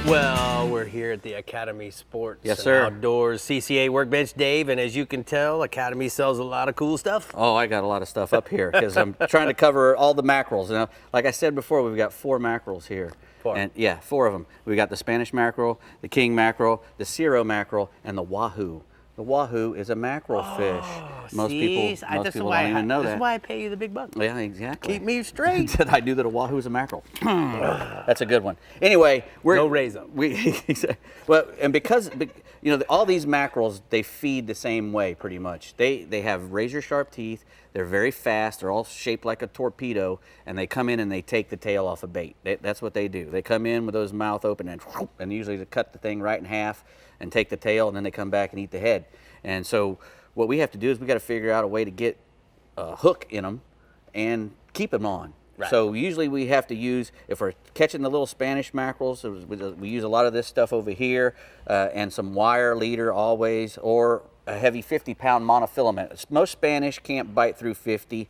Well, we're here at the Academy Sports Yes, and sir. Outdoors CCA Workbench, Dave, and as you can tell, Academy sells a lot of cool stuff. Oh, I got a lot of stuff up here because I'm trying to cover all the mackerels. Now, like I said before, we've got 4 mackerels here. And yeah, 4 of them. We got the Spanish mackerel, the king mackerel, the Cirro mackerel, and the wahoo. The wahoo is a mackerel fish. Most people don't even know that. That's why I pay you the big bucks. Yeah, exactly. Keep me straight. I knew that a wahoo is a mackerel. That's a good one. Anyway, no raisin. Well, and because all these mackerels, they feed the same way pretty much. They have razor sharp teeth. They're very fast. They're all shaped like a torpedo, and they come in and they take the tail off a bait. That's what they do. They come in with those mouth open and usually they cut the thing right in half and take the tail, and then they come back and eat the head. And so what we have to do is we got to figure out a way to get a hook in them and keep them on. Right. So usually we have to use, if we're catching the little Spanish mackerels, we use a lot of this stuff over here and some wire leader always, or a heavy 50-pound monofilament. Most Spanish can't bite through 50.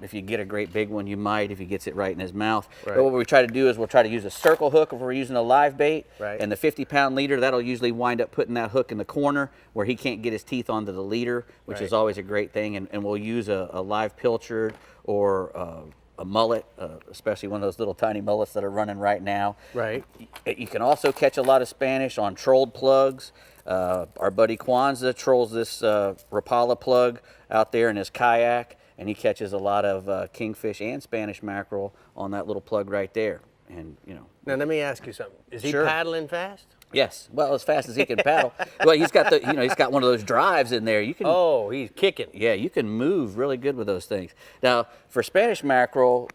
If you get a great big one, you might if he gets it right in his mouth. Right. But what we try to do is we'll try to use a circle hook if we're using a live bait. Right. And the 50-pound leader, that'll usually wind up putting that hook in the corner where he can't get his teeth onto the leader, which is always a great thing. And we'll use a live pilchard or a mullet, especially one of those little tiny mullets that are running right now. Right. You can also catch a lot of Spanish on trolled plugs. Our buddy Kwanzaa trolls this Rapala plug out there in his kayak, and he catches a lot of kingfish and Spanish mackerel on that little plug right there. And Now let me ask you something. Is he paddling fast? Yes. Well, as fast as he can paddle. Well, he's got he's got one of those drives in there. You can. Oh, he's kicking. Yeah, you can move really good with those things. Now, for Spanish mackerel,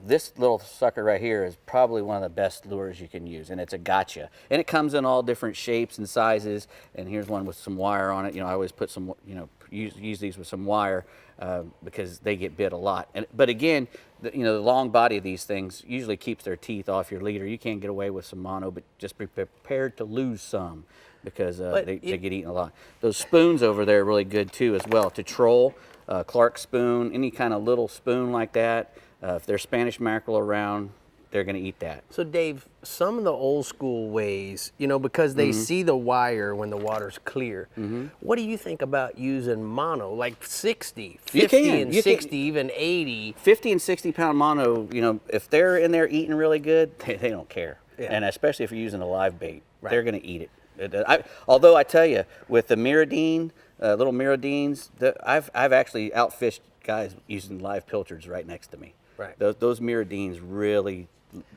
this little sucker right here is probably one of the best lures you can use, and it's a gotcha. And it comes in all different shapes and sizes. And here's one with some wire on it. I always put some, use these with some wire because they get bit a lot. But again, the long body of these things usually keeps their teeth off your leader. You can't get away with some mono, but just be prepared to lose some because they get eaten a lot. Those spoons over there are really good too as well to troll. Clark spoon, any kind of little spoon like that. If there's Spanish mackerel around, they're going to eat that. So Dave, some of the old school ways, because they see the wire when the water's clear, what do you think about using mono, like 60, 50 and 60, even 80? 50 and 60 pound mono, if they're in there eating really good, they don't care. Yeah. And especially if you're using a live bait, they're going to eat it. Although I tell you, with the Miradine, little Miradines, I've actually outfished guys using live pilchards right next to me. Right. Those Miradines really,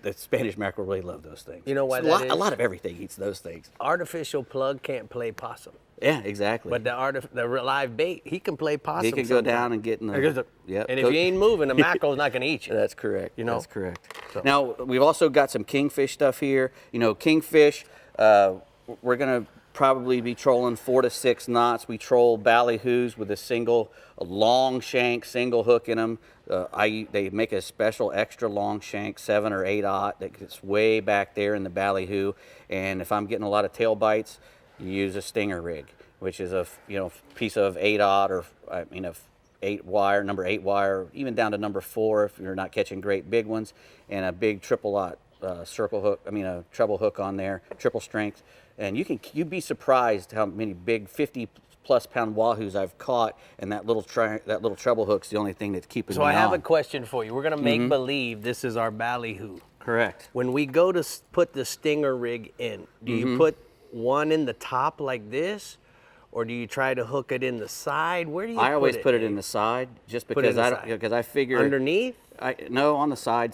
the Spanish mackerel really love those things. You know why that is? A lot of everything eats those things. Artificial plug can't play possum. Yeah, exactly. But the live bait, he can play possum. He can go down and get in the... And if you ain't moving, the mackerel's not going to eat you. That's correct. That's correct. So. Now, we've also got some kingfish stuff here. Kingfish, we're going to probably be trolling 4 to 6 knots. We troll ballyhoos with a long shank, single hook in them. They make a special extra long shank, 7 or 8/0 that gets way back there in the ballyhoo. And if I'm getting a lot of tail bites, you use a stinger rig, which is a piece of 8/0 or of 8 wire, number 8 wire, even down to number 4 if you're not catching great big ones, and a big 3/0 circle hook. A treble hook on there, triple strength. And you'd be surprised how many big 50+ pound wahoos I've caught, and that little treble hook's the only thing that's keeping me on. So I have a question for you. We're gonna make believe this is our ballyhoo. Correct. When we go to put the stinger rig in, do you put one in the top like this, or do you try to hook it in the side? Where do you? I always put it in the side, just because I figure underneath. No, on the side,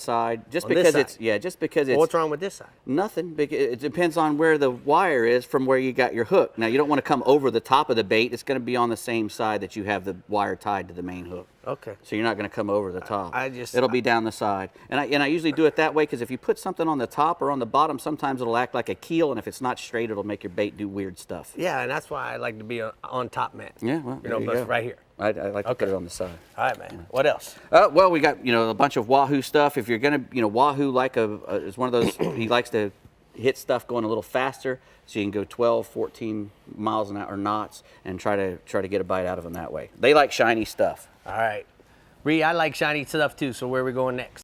just because it's Well, what's wrong with this side? Nothing. It depends on where the wire is from where you got your hook. Now, you don't want to come over the top of the bait. It's going to be on the same side that you have the wire tied to the main hook. Okay. So you're not going to come over the top. It'll be down the side. And I usually do it that way because if you put something on the top or on the bottom, sometimes it'll act like a keel, and if it's not straight, it'll make your bait do weird stuff. Yeah, and that's why I like to be on top man. Yeah, well, but right here. I like to put it on the side. All right, man. Yeah. What else? Well, we got a bunch of wahoo stuff. If you're gonna, wahoo is one of those. He likes to hit stuff going a little faster, so you can go 12, 14 miles an hour or knots, and try to get a bite out of them that way. They like shiny stuff. All right, Brie, I like shiny stuff too. So where are we going next?